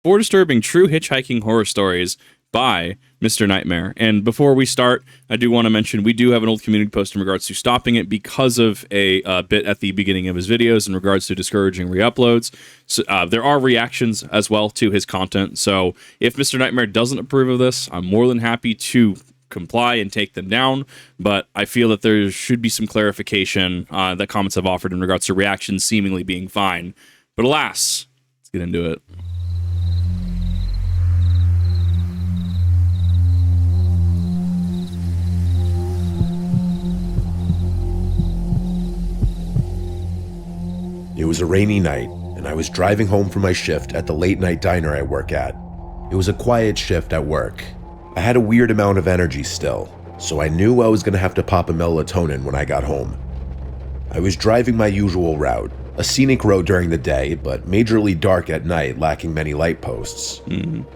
4 disturbing true hitchhiking horror stories by Mr. Nightmare. And before we start, I do want to mention we do have an old community post in regards to stopping it because of a bit at the beginning of his videos in regards to discouraging re-uploads. So, there are reactions as well to his content. So if Mr. Nightmare doesn't approve of this, I'm more than happy to comply and take them down, but I feel that there should be some clarification that comments have offered in regards to reactions seemingly being fine. But alas, let's get into it. It was a rainy night, and I was driving home from my shift at the late-night diner I work at. It was a quiet shift at work. I had a weird amount of energy still, so I knew I was going to have to pop a melatonin when I got home. I was driving my usual route, a scenic road during the day, but majorly dark at night, lacking many light posts.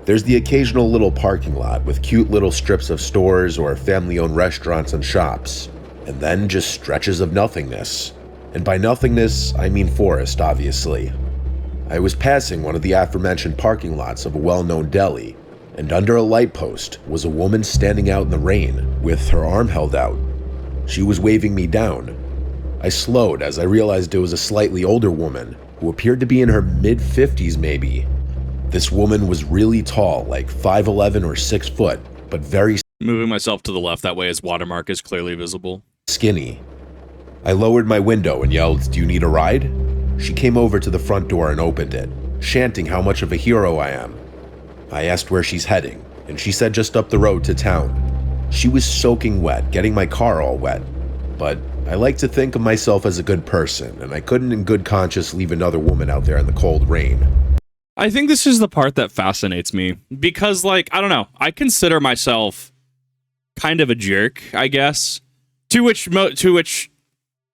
There's the occasional little parking lot with cute little strips of stores or family-owned restaurants and shops, and then just stretches of nothingness. And by nothingness, I mean forest, obviously. I was passing one of the aforementioned parking lots of a well-known deli, and under a light post was a woman standing out in the rain with her arm held out. She was waving me down. I slowed as I realized it was a slightly older woman who appeared to be in her mid-50s maybe. This woman was really tall, like 5'11 or 6 foot, but very Moving myself to the left, that way his watermark is clearly visible. skinny. I lowered my window and yelled, "Do you need a ride?" She came over to the front door and opened it, chanting how much of a hero I am. I asked where she's heading, and she said just up the road to town. She was soaking wet, getting my car all wet. But I like to think of myself as a good person, and I couldn't in good conscience leave another woman out there in the cold rain. I think this is the part that fascinates me because, like, I don't know, I consider myself kind of a jerk, I guess. To which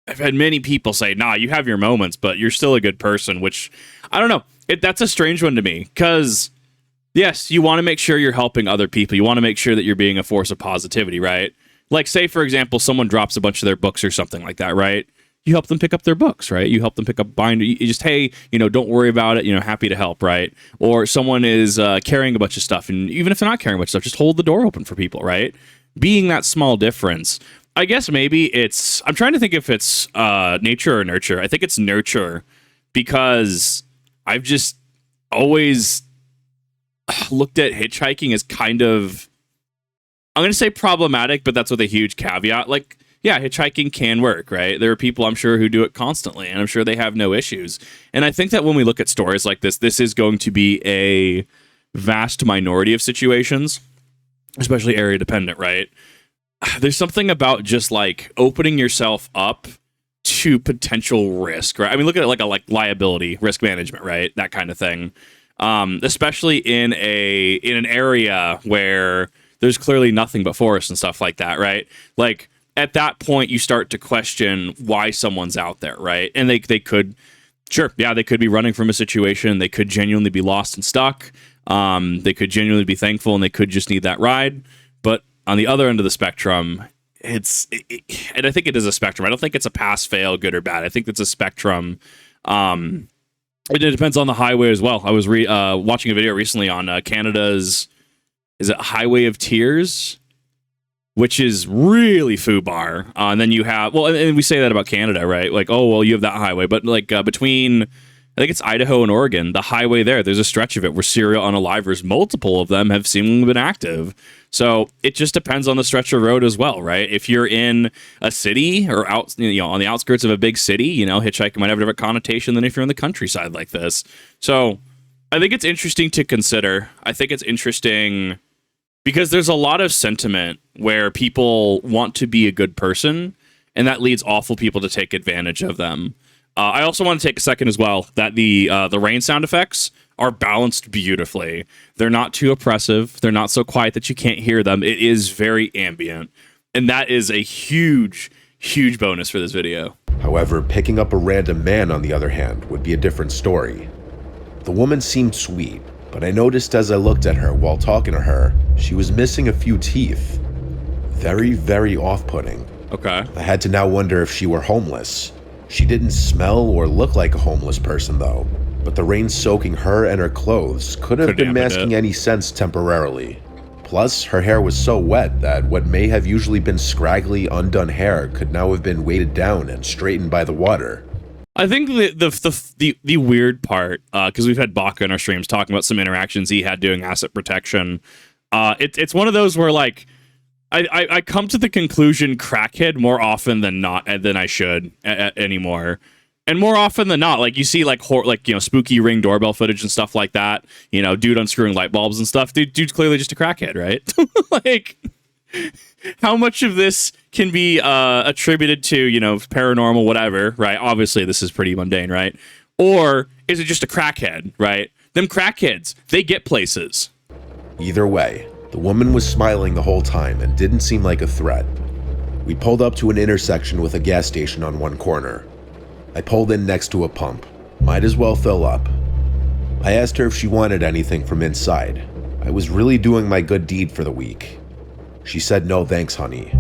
I've had many people say, nah, you have your moments, but you're still a good person, which, I don't know, that's a strange one to me, because, yes, you want to make sure you're helping other people. You want to make sure that you're being a force of positivity, right? Like, say, for example, someone drops a bunch of their books or something like that, right? You help them pick up their books, right? You help them pick up binder. You just, hey, don't worry about it, happy to help, right? Or someone is carrying a bunch of stuff, and even if they're not carrying a bunch of stuff, just hold the door open for people, right? Being that small difference. I guess maybe I'm trying to think if it's nature or nurture. I think it's nurture because I've just always looked at hitchhiking as kind of, I'm going to say problematic, but that's with a huge caveat. Like, yeah, hitchhiking can work, right? There are people I'm sure who do it constantly, and I'm sure they have no issues. And I think that when we look at stories like this is going to be a vast minority of situations, especially area dependent, right? There's something about just like opening yourself up to potential risk, right? I mean, look at it like a liability risk management, right? That kind of thing. Especially in an area where there's clearly nothing but forest and stuff like that, right? Like at that point, you start to question why someone's out there, right? And they could, sure, yeah, they could be running from a situation. They could genuinely be lost and stuck. They could genuinely be thankful, and they could just need that ride. But on the other end of the spectrum, and I think it is a spectrum. I don't think it's a pass, fail, good or bad. I think it's a spectrum. It depends on the highway as well. I was watching a video recently on Canada's, is it Highway of Tears, which is really foobar. And then you have, well, and we say that about Canada, right? Like, oh, well, you have that highway. But like between, I think it's Idaho and Oregon, the highway there's a stretch of it where serial unalivers, multiple of them have seemingly been active. So it just depends on the stretch of road as well, right? If you're in a city or out, on the outskirts of a big city, hitchhiking might have a different connotation than if you're in the countryside like this. So I think it's interesting to consider. I think it's interesting because there's a lot of sentiment where people want to be a good person, and that leads awful people to take advantage of them. I also want to take a second as well that the rain sound effects are balanced beautifully. They're not too oppressive. They're not so quiet that you can't hear them. It is very ambient. And that is a huge, huge bonus for this video. However, picking up a random man, on the other hand, would be a different story. The woman seemed sweet, but I noticed as I looked at her while talking to her, she was missing a few teeth. Very, very off-putting. Okay. I had to now wonder if she were homeless. She didn't smell or look like a homeless person, though. but the rain soaking her and her clothes could have been masking any sense temporarily. Plus, her hair was so wet that what may have usually been scraggly, undone hair could now have been weighted down and straightened by the water. I think the weird part, because we've had Baka in our streams talking about some interactions he had doing asset protection. It's one of those where, like, I come to the conclusion crackhead more often than not than I should anymore. And more often than not, like, you see, like, spooky Ring doorbell footage and stuff like that. You know, dude unscrewing light bulbs and stuff. Dude's clearly just a crackhead, right? Like, how much of this can be attributed to, paranormal, whatever, right? Obviously, this is pretty mundane, right? Or is it just a crackhead, right? Them crackheads, they get places. Either way, the woman was smiling the whole time and didn't seem like a threat. We pulled up to an intersection with a gas station on one corner. I pulled in next to a pump. Might as well fill up. I asked her if she wanted anything from inside. I was really doing my good deed for the week. She said no thanks, honey.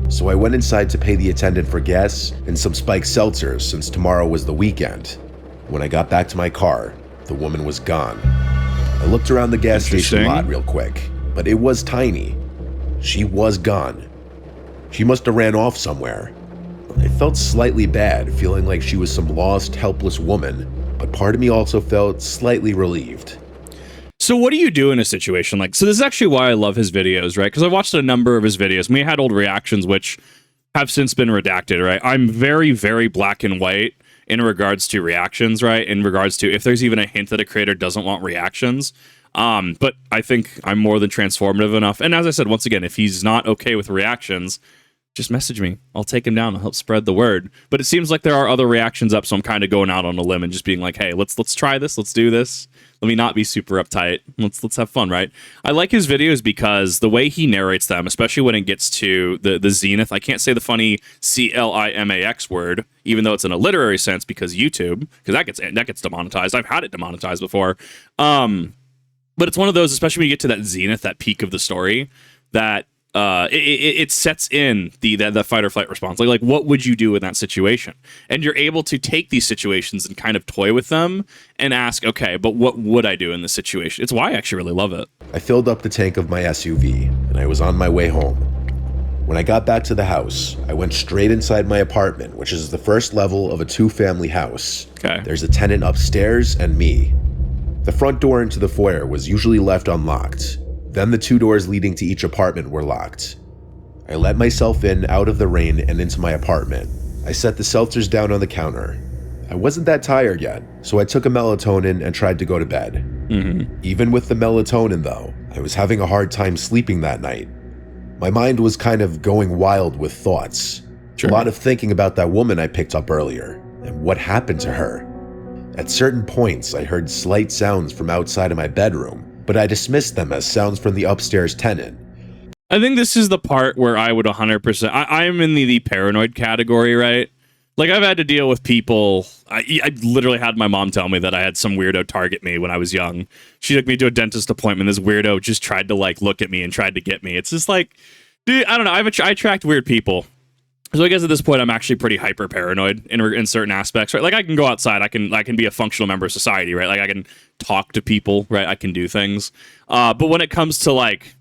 So I went inside to pay the attendant for gas and some spiked seltzers since tomorrow was the weekend. When I got back to my car, the woman was gone. I looked around the gas station lot real quick, but it was tiny. She was gone. She must have ran off somewhere. I felt slightly bad, feeling like she was some lost, helpless woman, but part of me also felt slightly relieved. So what do you do in a situation like... So this is actually why I love his videos, right? Because I watched a number of his videos. We had old reactions, which have since been redacted, right? I'm very, very black and white in regards to reactions, right? In regards to if there's even a hint that a creator doesn't want reactions. But I think I'm more than transformative enough. And as I said, once again, if he's not okay with reactions, just message me. I'll take him down and help spread the word. But it seems like there are other reactions up, so I'm kind of going out on a limb and just being like, hey, let's try this. Let's do this. Let me not be super uptight. Let's have fun, right? I like his videos because the way he narrates them, especially when it gets to the zenith, I can't say the funny CLIMAX word, even though it's in a literary sense because YouTube, because that gets demonetized. I've had it demonetized before. But it's one of those, especially when you get to that zenith, that peak of the story, that it sets in the fight or flight response. Like what would you do in that situation? And you're able to take these situations and kind of toy with them and ask, okay, but what would I do in this situation? It's why I actually really love it. I filled up the tank of my SUV and I was on my way home. When I got back to the house, I went straight inside my apartment, which is the first level of a 2-family house. Okay. There's a tenant upstairs and me. The front door into the foyer was usually left unlocked. Then the 2 doors leading to each apartment were locked. I let myself in out of the rain and into my apartment. I set the seltzers down on the counter. I wasn't that tired yet, so I took a melatonin and tried to go to bed. Even with the melatonin though, I was having a hard time sleeping that night. My mind was kind of going wild with thoughts. Sure. A lot of thinking about that woman I picked up earlier and what happened to her. At certain points, I heard slight sounds from outside of my bedroom, but I dismissed them as sounds from the upstairs tenant. I think this is the part where I would 100%... I'm in the paranoid category, right? Like, I've had to deal with people... I literally had my mom tell me that I had some weirdo target me when I was young. She took me to a dentist appointment. This weirdo just tried to, like, look at me and tried to get me. It's just like... Dude, I don't know. I attract weird people. So I guess at this point, I'm actually pretty hyper paranoid in certain aspects, right? Like I can go outside, I can be a functional member of society, right? Like I can talk to people, right? I can do things. But when it comes to like,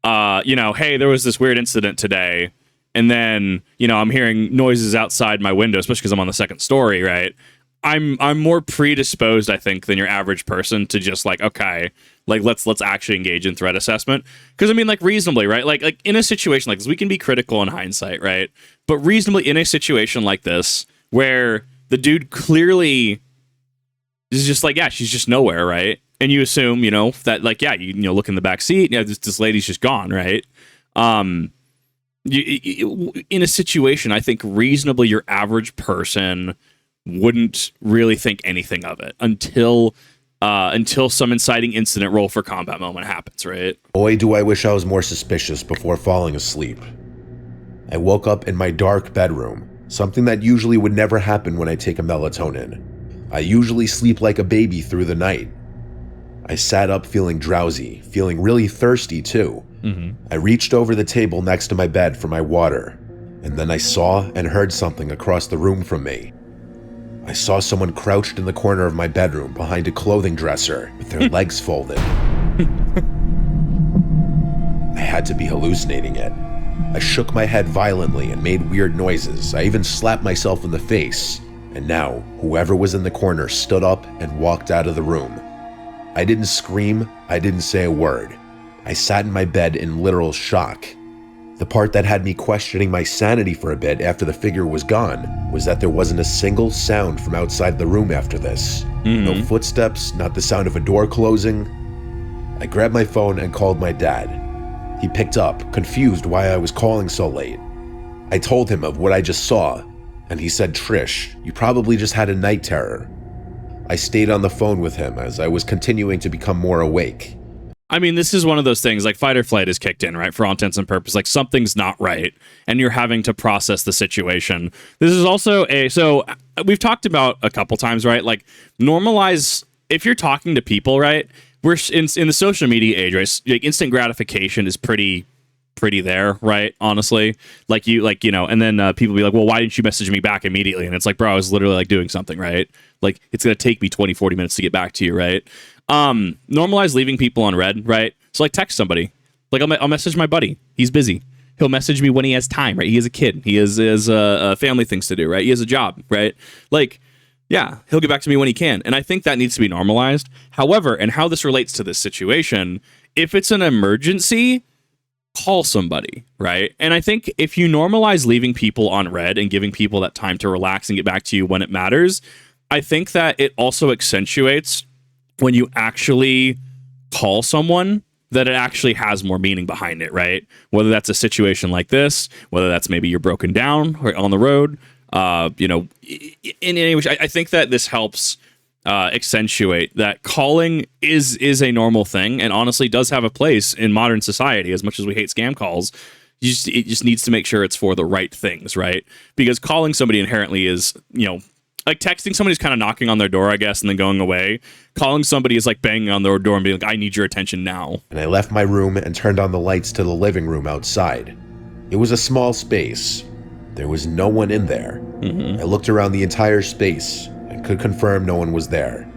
hey, there was this weird incident today, and then I'm hearing noises outside my window, especially because I'm on the second story, right? I'm more predisposed, I think, than your average person to just like, okay, like let's actually engage in threat assessment. Because I mean, like reasonably, right? Like in a situation like this, we can be critical in hindsight, right? But reasonably in a situation like this, where the dude clearly is just like, yeah, she's just nowhere, right? And you assume, that like, yeah, you look in the back seat, yeah, this lady's just gone, right? In a situation, I think reasonably your average person wouldn't really think anything of it until some inciting incident roll for combat moment happens, right? Boy, do I wish I was more suspicious before falling asleep. I woke up in my dark bedroom, something that usually would never happen when I take a melatonin. I usually sleep like a baby through the night. I sat up feeling drowsy, feeling really thirsty too. I reached over the table next to my bed for my water, and then I saw and heard something across the room from me. I saw someone crouched in the corner of my bedroom behind a clothing dresser with their legs folded. I had to be hallucinating it. I shook my head violently and made weird noises. I even slapped myself in the face. And now, whoever was in the corner stood up and walked out of the room. I didn't scream, I didn't say a word. I sat in my bed in literal shock. The part that had me questioning my sanity for a bit after the figure was gone was that there wasn't a single sound from outside the room after this. No footsteps, not the sound of a door closing. I grabbed my phone and called my dad. He picked up, confused why I was calling so late. I told him of what I just saw, and he said, "Trish, you probably just had a night terror." I stayed on the phone with him as I was continuing to become more awake. I mean, this is one of those things, like fight or flight is kicked in, right? For all intents and purposes, like something's not right, and you're having to process the situation. This is also so we've talked about a couple times, right? Like normalize, if you're talking to people, right? We're in the social media age, right? Like instant gratification is pretty there, right? Honestly, and then people be like, well, why didn't you message me back immediately? And it's like, bro, I was literally like doing something, right? Like it's going to take me 20, 40 minutes to get back to you, right? Normalize leaving people on red, right? So like text somebody, like I'll message my buddy. He's busy. He'll message me when he has time, right? He has a kid. He has family things to do, right? He has a job, right? Like, yeah, he'll get back to me when he can. And I think that needs to be normalized. However, and how this relates to this situation, if it's an emergency, call somebody, right? And I think if you normalize leaving people on red and giving people that time to relax and get back to you when it matters, I think that it also accentuates when you actually call someone that it actually has more meaning behind it, right? Whether that's a situation like this, whether that's maybe you're broken down or on the road, in any way, I think that this helps accentuate that calling is a normal thing and honestly does have a place in modern society. As much as we hate scam calls, it just needs to make sure it's for the right things, right? Because calling somebody inherently is, like texting somebody who's kind of knocking on their door, I guess, and then going away. Calling somebody is like banging on their door and being like, I need your attention now. And I left my room and turned on the lights to the living room outside. It was a small space. There was no one in there. I looked around the entire space and could confirm no one was there.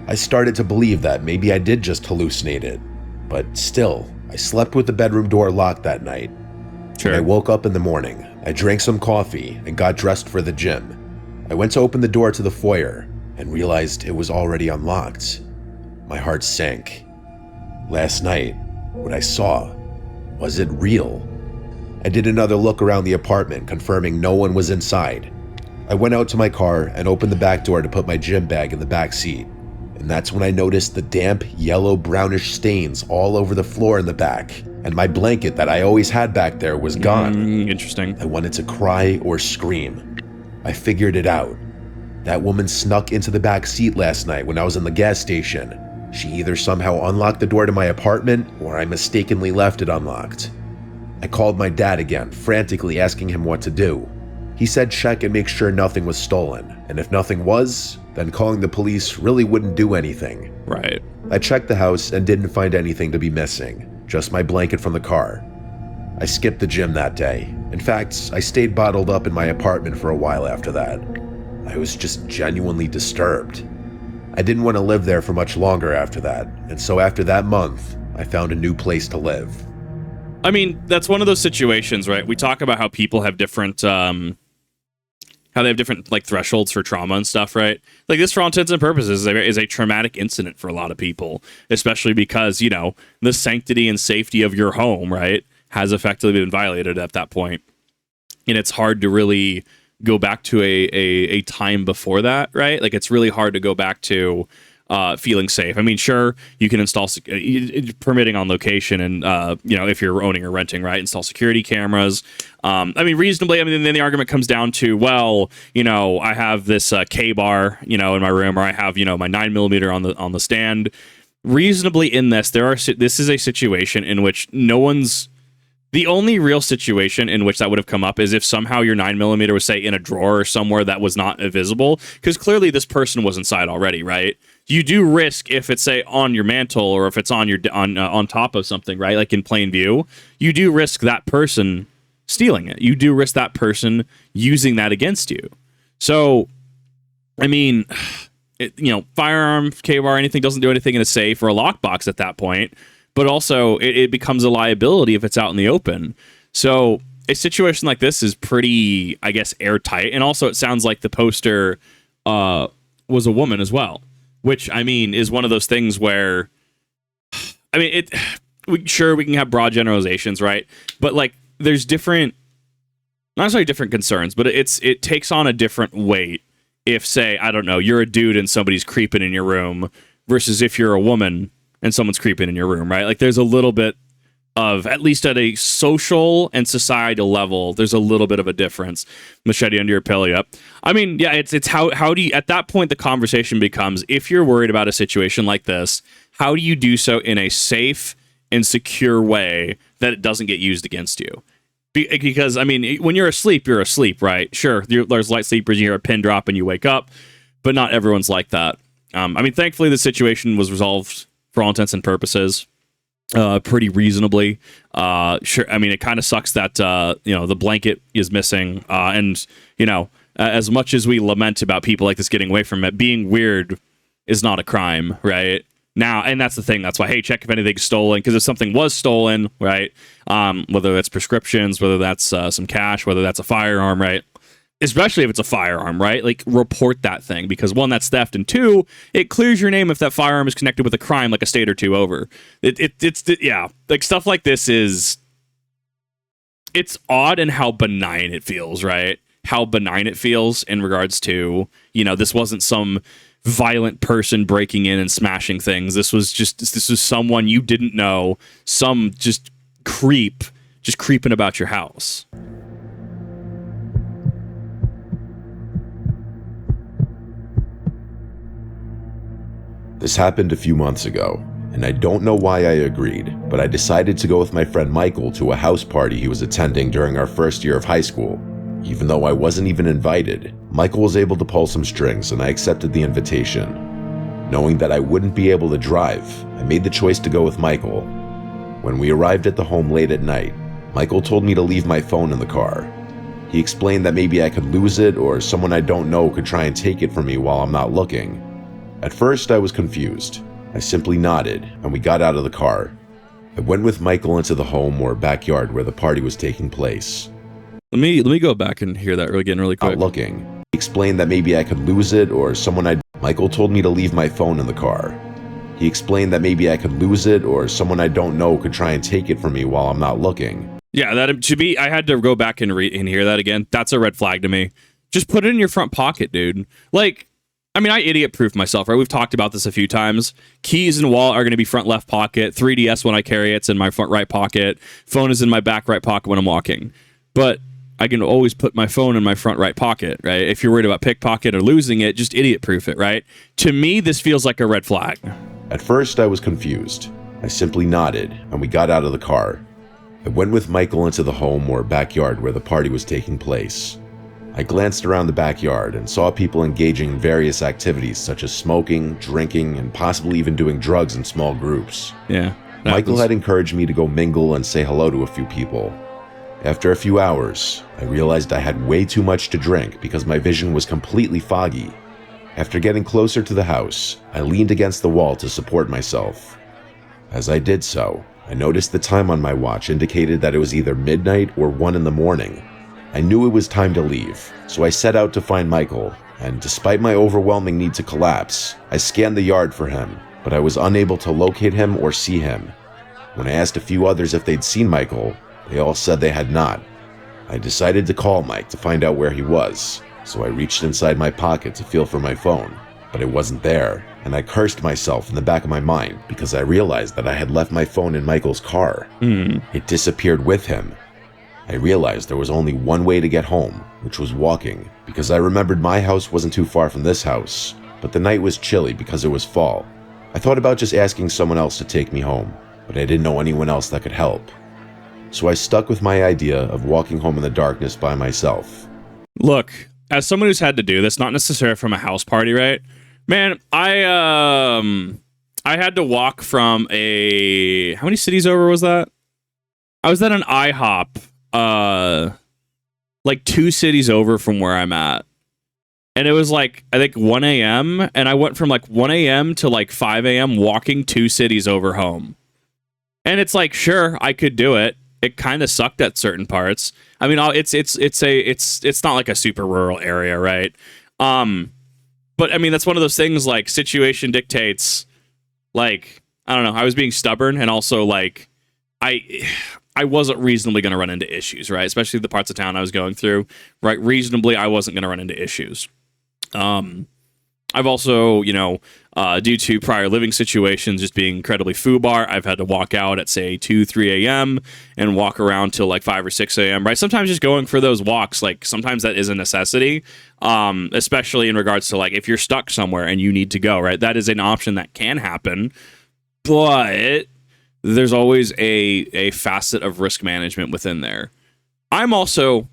I started to believe that maybe I did just hallucinate it, but still, I slept with the bedroom door locked that night. Sure. When I woke up in the morning, I drank some coffee and got dressed for the gym. I went to open the door to the foyer and realized it was already unlocked. My heart sank. Last night, what I saw, was it real? I did another look around the apartment, confirming no one was inside. I went out to my car and opened the back door to put my gym bag in the back seat. And that's when I noticed the damp, yellow-brownish stains all over the floor in the back, and my blanket that I always had back there was gone. Interesting. I wanted to cry or scream. I figured it out. That woman snuck into the back seat last night when I was in the gas station. She either somehow unlocked the door to my apartment or I mistakenly left it unlocked. I called my dad again, frantically asking him what to do. He said check and make sure nothing was stolen, and if nothing was, then calling the police really wouldn't do anything. Right. I checked the house and didn't find anything to be missing, just my blanket from the car. I skipped the gym that day. In fact, I stayed bottled up in my apartment for a while after that. I was just genuinely disturbed. I didn't want to live there for much longer after that, and so after that month, I found a new place to live. I mean, that's one of those situations, right? We talk about how people have different, like thresholds for trauma and stuff, right? Like this, for all intents and purposes, is a traumatic incident for a lot of people, especially because, the sanctity and safety of your home, right, has effectively been violated at that point. And it's hard to really go back to a time before that, right? Like it's really hard to go back to feeling safe. I mean, sure, you can install permitting on location and, if you're owning or renting, right, install security cameras. Reasonably, then the argument comes down to, well, I have this K-bar, in my room, or I have, my 9mm on the stand. Reasonably in this, this is a situation in which the only real situation in which that would have come up is if somehow your 9mm was, say, in a drawer or somewhere that was not visible, because clearly this person was inside already, right? You do risk, if it's, say, on your mantle or if it's on top of something, right, like in plain view, you do risk that person stealing it. You do risk that person using that against you. So I mean, firearm, K-bar, anything doesn't do anything in a safe or a lockbox at that point. But also, it becomes a liability if it's out in the open. So a situation like this is pretty, I guess, airtight. And also, it sounds like the poster was a woman as well, which, I mean, is one of those things where, I mean, we can have broad generalizations, right? But like, there's different, not necessarily different concerns, but it takes on a different weight if, say, I don't know, you're a dude and somebody's creeping in your room versus if you're a woman and someone's creeping in your room, right? Like, there's a little bit of, at least at a social and societal level, there's a little bit of a difference. Machete under your pillow, yep. I mean, yeah, it's how do you, at that point, the conversation becomes, if you're worried about a situation like this, how do you do so in a safe and secure way that it doesn't get used against you? Because, I mean, when you're asleep, right? Sure, there's light sleepers, you hear a pin drop and you wake up, but not everyone's like that. I mean, thankfully, the situation was resolved for all intents and purposes pretty reasonably. Sure, I mean, it kind of sucks that, the blanket is missing. And, as much as we lament about people like this getting away from it, being weird is not a crime, right? Now, and that's the thing. That's why, hey, check if anything's stolen, because if something was stolen, right, whether that's prescriptions, whether that's some cash, whether that's a firearm, right, especially if it's a firearm, right, like, report that thing, because one, that's theft, and two, it clears your name if that firearm is connected with a crime like a state or two over. Yeah, like, stuff like this it's odd in how benign it feels, right? How benign it feels in regards to, this wasn't some violent person breaking in and smashing things. This was someone you didn't know, some just creeping about your house. This happened a few months ago, and I don't know why I agreed, but I decided to go with my friend Michael to a house party he was attending during our first year of high school. Even though I wasn't even invited, Michael was able to pull some strings and I accepted the invitation. Knowing that I wouldn't be able to drive, I made the choice to go with Michael. When we arrived at the home late at night, Michael told me to leave my phone in the car. He explained that maybe I could lose it or someone I don't know could try and take it from me while I'm not looking. At first, I was confused. I simply nodded and we got out of the car. I went with Michael into the home or backyard where the party was taking place. Let me go back and hear that again really quick. Not looking. He explained that maybe I could lose it or Michael told me to leave my phone in the car. He explained that maybe I could lose it or someone I don't know could try and take it from me while I'm not looking. Yeah, that to me, I had to go back and hear that again. That's a red flag to me. Just put it in your front pocket, dude. Like, I mean, I idiot-proof myself, right? We've talked about this a few times. Keys and wallet are going to be front left pocket. 3DS when I carry it's in my front right pocket. Phone is in my back right pocket when I'm walking. But I can always put my phone in my front right pocket, right? If you're worried about pickpocket or losing it, just idiot-proof it, right? To me, this feels like a red flag. At first, I was confused. I simply nodded, and we got out of the car. I went with Michael into the home or backyard where the party was taking place. I glanced around the backyard and saw people engaging in various activities such as smoking, drinking, and possibly even doing drugs in small groups. Yeah. Michael had encouraged me to go mingle and say hello to a few people. After a few hours, I realized I had way too much to drink because my vision was completely foggy. After getting closer to the house, I leaned against the wall to support myself. As I did so, I noticed the time on my watch indicated that it was either midnight or 1 in the morning. I knew it was time to leave, so I set out to find Michael, and despite my overwhelming need to collapse, I scanned the yard for him, but I was unable to locate him or see him. When I asked a few others if they'd seen Michael, they all said they had not. I decided to call Mike to find out where he was, so I reached inside my pocket to feel for my phone, but it wasn't there, and I cursed myself in the back of my mind because I realized that I had left my phone in Michael's car. It disappeared with him. I realized there was only one way to get home, which was walking, because I remembered my house wasn't too far from this house, but the night was chilly because it was fall. I thought about just asking someone else to take me home, but I didn't know anyone else that could help. So I stuck with my idea of walking home in the darkness by myself. Look, as someone who's had to do this, not necessarily from a house party, right? Man, I had to walk from how many cities over was that? I was at an IHOP, like 2 cities over from where I'm at. And it was like, I think 1 a.m. And I went from like 1 a.m. to like 5 a.m. walking 2 cities over home. And it's like, sure, I could do it. It kind of sucked at certain parts. I mean, it's not like a super rural area, right? But I mean, that's one of those things, like, situation dictates. Like, I don't know. I was being stubborn, and also like I wasn't reasonably going to run into issues, right? Especially the parts of town I was going through, right? Reasonably, I wasn't going to run into issues. I've also, due to prior living situations just being incredibly foobar, I've had to walk out at, say, 2, 3 a.m. and walk around till like 5 or 6 a.m., right? Sometimes just going for those walks, like, sometimes that is a necessity, especially in regards to, like, if you're stuck somewhere and you need to go, right? That is an option that can happen, but there's always a facet of risk management within there. I'm also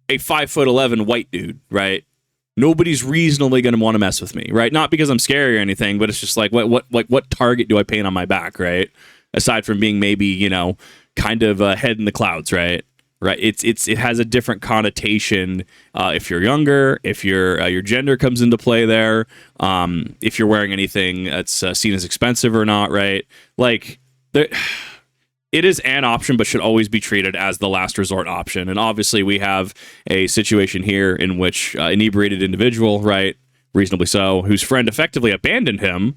a 5'11" white dude, right? Nobody's reasonably going to want to mess with me, right? Not because I'm scary or anything, but it's just like, what target do I paint on my back, right? Aside from being maybe, kind of head in the clouds, right? Right. It has a different connotation if you're younger, if your gender comes into play there, if you're wearing anything that's seen as expensive or not, right? Like, it is an option, but should always be treated as the last resort option. And obviously, we have a situation here in which inebriated individual, right, reasonably so, whose friend effectively abandoned him.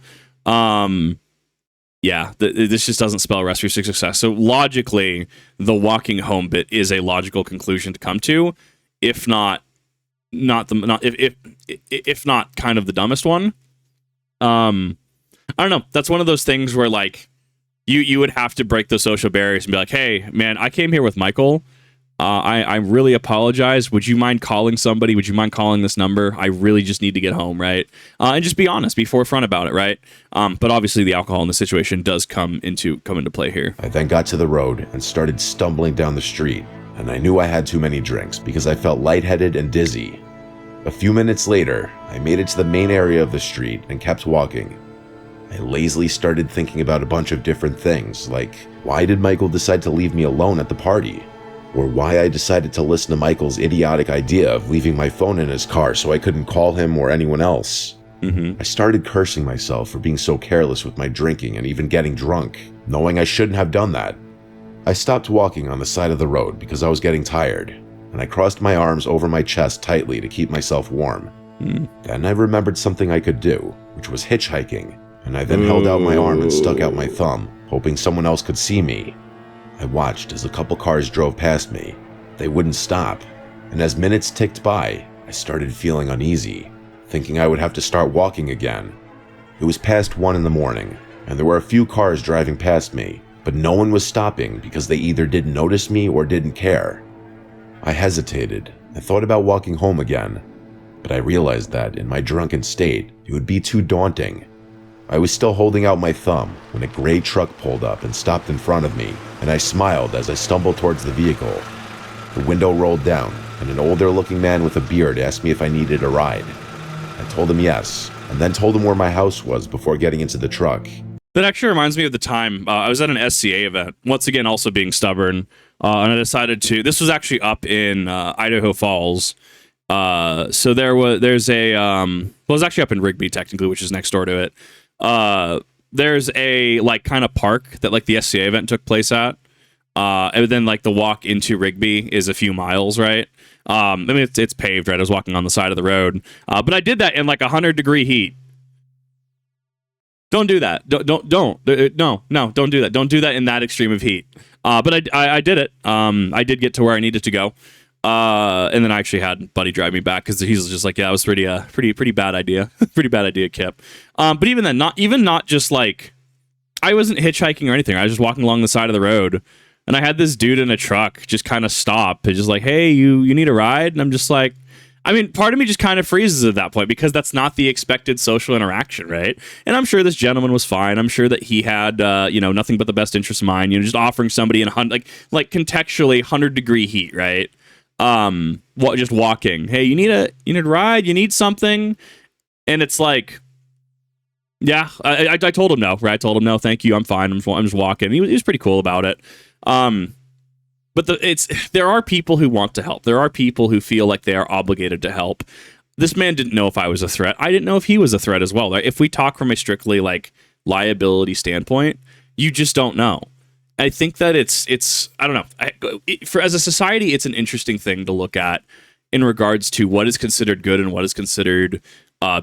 This just doesn't spell a recipe for success. So logically, the walking home bit is a logical conclusion to come to, if not kind of the dumbest one. I don't know. That's one of those things where, like, you would have to break the social barriers and be like, hey, man, I came here with Michael. I really apologize. Would you mind calling somebody? Would you mind calling this number? I really just need to get home, right? And just be honest, be forefront about it, right? But obviously the alcohol in the situation does come into play here. I then got to the road and started stumbling down the street, and I knew I had too many drinks because I felt lightheaded and dizzy. A few minutes later, I made it to the main area of the street and kept walking. I lazily started thinking about a bunch of different things, like why did Michael decide to leave me alone at the party? Or why I decided to listen to Michael's idiotic idea of leaving my phone in his car so I couldn't call him or anyone else. I started cursing myself for being so careless with my drinking and even getting drunk, knowing I shouldn't have done that. I stopped walking on the side of the road because I was getting tired, and I crossed my arms over my chest tightly to keep myself warm. Then I remembered something I could do, which was hitchhiking. And I then held out my arm and stuck out my thumb, hoping someone else could see me. I watched as a couple cars drove past me. They wouldn't stop, and as minutes ticked by, I started feeling uneasy, thinking I would have to start walking again. It was past 1 in the morning, and there were a few cars driving past me, but no one was stopping because they either didn't notice me or didn't care. I hesitated and thought about walking home again, but I realized that in my drunken state, it would be too daunting. I was still holding out my thumb when a gray truck pulled up and stopped in front of me, and I smiled as I stumbled towards the vehicle. The window rolled down, and an older-looking man with a beard asked me if I needed a ride. I told him yes, and then told him where my house was before getting into the truck. That actually reminds me of the time I was at an SCA event, once again also being stubborn, and I decided to... This was actually up in Idaho Falls. So there's a... well, it was actually up in Rigby, technically, which is next door to it. There's a, like, kind of park that, like, the SCA event took place at. And then, like, the walk into Rigby is a few miles, right? I mean, it's paved, right? I was walking on the side of the road. But I did that in, like, 100-degree heat. Don't do that. Don't do that. Don't do that in that extreme of heat. But I did it. I did get to where I needed to go. And then I actually had Buddy drive me back because he's just like, yeah, it was pretty bad idea. Pretty bad idea, Kip. But even then, not just like, I wasn't hitchhiking or anything. I was just walking along the side of the road, and I had this dude in a truck just kind of stop and just like, hey, you need a ride? And I'm just like, I mean, part of me just kind of freezes at that point because that's not the expected social interaction, right? And I'm sure this gentleman was fine. I'm sure that he had, nothing but the best interest in mind. Just offering somebody in like contextually 100-degree heat, right? Just walking. Hey, you need a ride? You need something? And it's like, yeah, I told him no, right? I told him no, thank you, I'm fine. I'm just walking. He was pretty cool about it. But there are people who want to help. There are people who feel like they are obligated to help. this man didn't know if I was a threat. I didn't know if he was a threat as well. Like, if we talk from a strictly like liability standpoint, you just don't know. I think that it's I don't know. As a society, it's an interesting thing to look at in regards to what is considered good and what is considered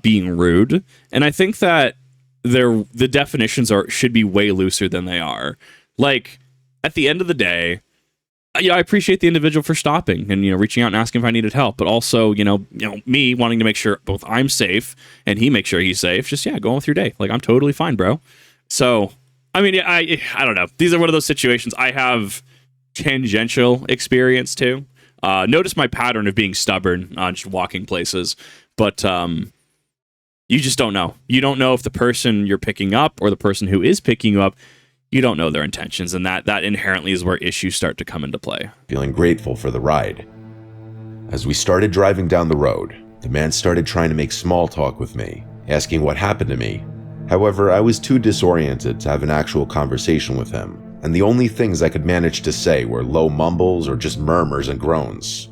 being rude. And I think that the definitions should be way looser than they are. Like, at the end of the day, I appreciate the individual for stopping and, reaching out and asking if I needed help, but also, me wanting to make sure both I'm safe and he makes sure he's safe. Just, go on with your day. Like, I'm totally fine, bro. So, I mean, I don't know. These are one of those situations I have tangential experience to. Notice my pattern of being stubborn on just walking places, but you just don't know. You don't know if the person you're picking up or the person who is picking you up, you don't know their intentions, and that inherently is where issues start to come into play. Feeling grateful for the ride. As we started driving down the road, the man started trying to make small talk with me, asking what happened to me. However, I was too disoriented to have an actual conversation with him, and the only things I could manage to say were low mumbles or just murmurs and groans.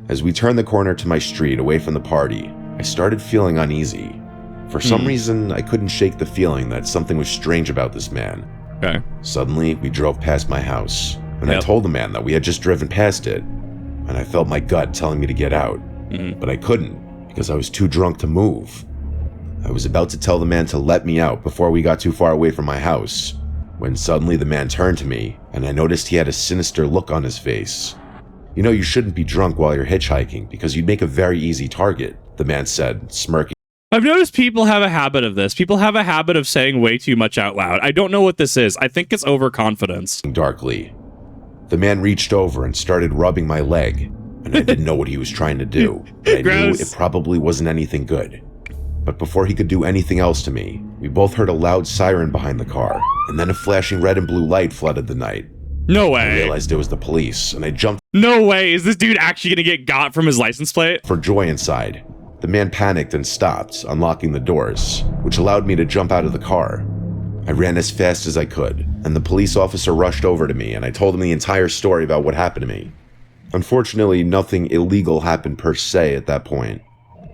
As we turned the corner to my street away from the party, I started feeling uneasy. For some reason, I couldn't shake the feeling that something was strange about this man. Okay. Suddenly, we drove past my house, and I told the man that we had just driven past it, and I felt my gut telling me to get out, but I couldn't because I was too drunk to move. I was about to tell the man to let me out before we got too far away from my house, when suddenly the man turned to me, and I noticed he had a sinister look on his face. You shouldn't be drunk while you're hitchhiking because you'd make a very easy target, the man said, smirking. I've noticed people have a habit of this. People have a habit of saying way too much out loud. I don't know what this is. I think it's overconfidence. Darkly. The man reached over and started rubbing my leg, and I didn't know what he was trying to do, but I knew it probably wasn't anything good. But before he could do anything else to me, we both heard a loud siren behind the car, and then a flashing red and blue light flooded the night. No way. I realized it was the police, and I jumped. No way. Is this dude actually going to get got from his license plate? For joy inside. The man panicked and stopped, unlocking the doors, which allowed me to jump out of the car. I ran as fast as I could, and the police officer rushed over to me, and I told him the entire story about what happened to me. Unfortunately, nothing illegal happened per se at that point.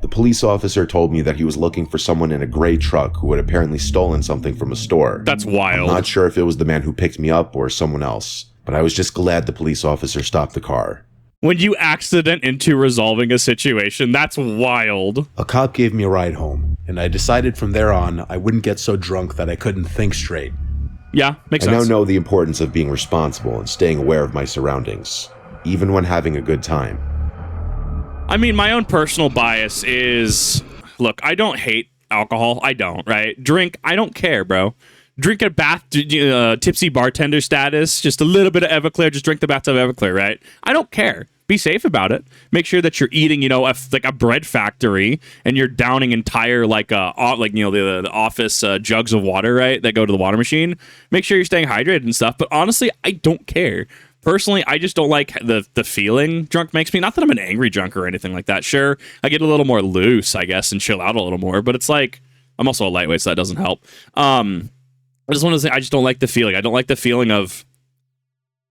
The police officer told me that he was looking for someone in a gray truck who had apparently stolen something from a store. That's wild. I'm not sure if it was the man who picked me up or someone else, but I was just glad the police officer stopped the car. When you accident into resolving a situation, that's wild. A cop gave me a ride home, and I decided from there on I wouldn't get so drunk that I couldn't think straight. Yeah, makes sense. I now know the importance of being responsible and staying aware of my surroundings, even when having a good time. I mean, my own personal bias is, look, I don't hate alcohol. I don't, right? Drink, I don't care, bro. Drink a tipsy bartender status, just a little bit of Everclear, just drink the bathtub of Everclear, right? I don't care. Be safe about it. Make sure that you're eating, like a bread factory, and you're downing entire the office jugs of water, right, that go to the water machine. Make sure you're staying hydrated and stuff. But honestly, I don't care. Personally, I just don't like the feeling drunk makes me. Not that I'm an angry drunk or anything like that. Sure, I get a little more loose, I guess, and chill out a little more. But it's like I'm also a lightweight, so that doesn't help. I just want to say I just don't like the feeling. I don't like the feeling of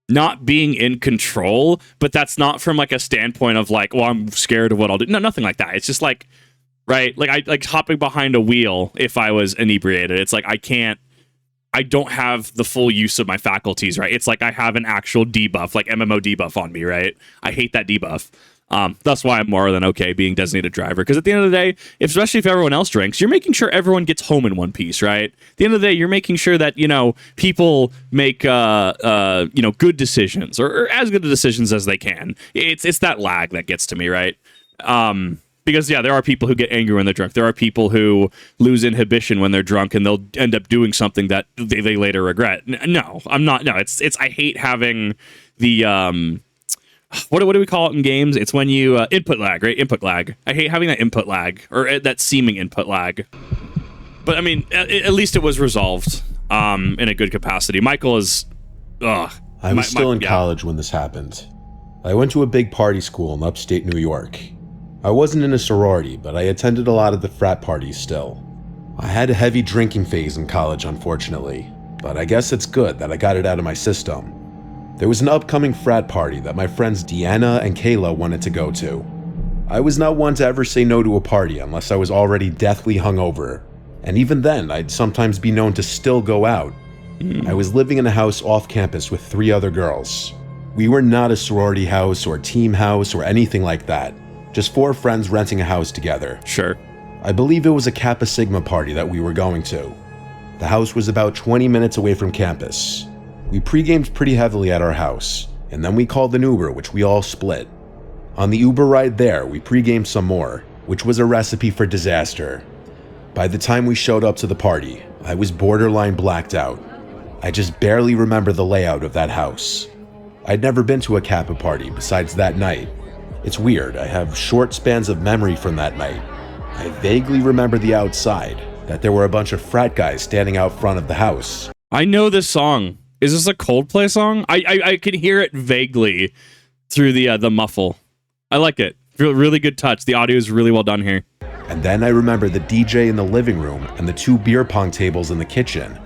not being in control, but that's not from like a standpoint of like, well, I'm scared of what I'll do. No, nothing like that. It's just like, right, like I like hopping behind a wheel if I was inebriated. It's like I don't have the full use of my faculties, right? It's like I have an actual debuff, like MMO debuff on me, right? I hate that debuff. That's why I'm more than okay being designated driver. Because at the end of the day, especially if everyone else drinks, you're making sure everyone gets home in one piece, right? At the end of the day, you're making sure that, people make, good decisions or as good decisions as they can. It's that lag that gets to me, right? Because, there are people who get angry when they're drunk. There are people who lose inhibition when they're drunk and they'll end up doing something that they later regret. No, I'm not. No, it's I hate having the, what do we call it in games? It's when you input lag, right? Input lag. I hate having that input lag or that seeming input lag. But I mean, at least it was resolved in a good capacity. Michael is. I was still in college when this happened. I went to a big party school in upstate New York. I wasn't in a sorority, but I attended a lot of the frat parties still. I had a heavy drinking phase in college, unfortunately, but I guess it's good that I got it out of my system. There was an upcoming frat party that my friends Deanna and Kayla wanted to go to. I was not one to ever say no to a party unless I was already deathly hungover, and even then, I'd sometimes be known to still go out. I was living in a house off campus with 3 other girls. We were not a sorority house or team house or anything like that, just 4 friends renting a house together. Sure. I believe it was a Kappa Sigma party that we were going to. The house was about 20 minutes away from campus. We pre-gamed pretty heavily at our house, and then we called an Uber, which we all split. On the Uber ride there, we pre-gamed some more, which was a recipe for disaster. By the time we showed up to the party, I was borderline blacked out. I just barely remember the layout of that house. I'd never been to a Kappa party besides that night. It's weird, I have short spans of memory from that night. I vaguely remember the outside, that there were a bunch of frat guys standing out front of the house. I know this song. Is this a Coldplay song? I can hear it vaguely through the muffle. I like it. Really good touch. The audio is really well done here. And then I remember the DJ in the living room and the 2 beer pong tables in the kitchen.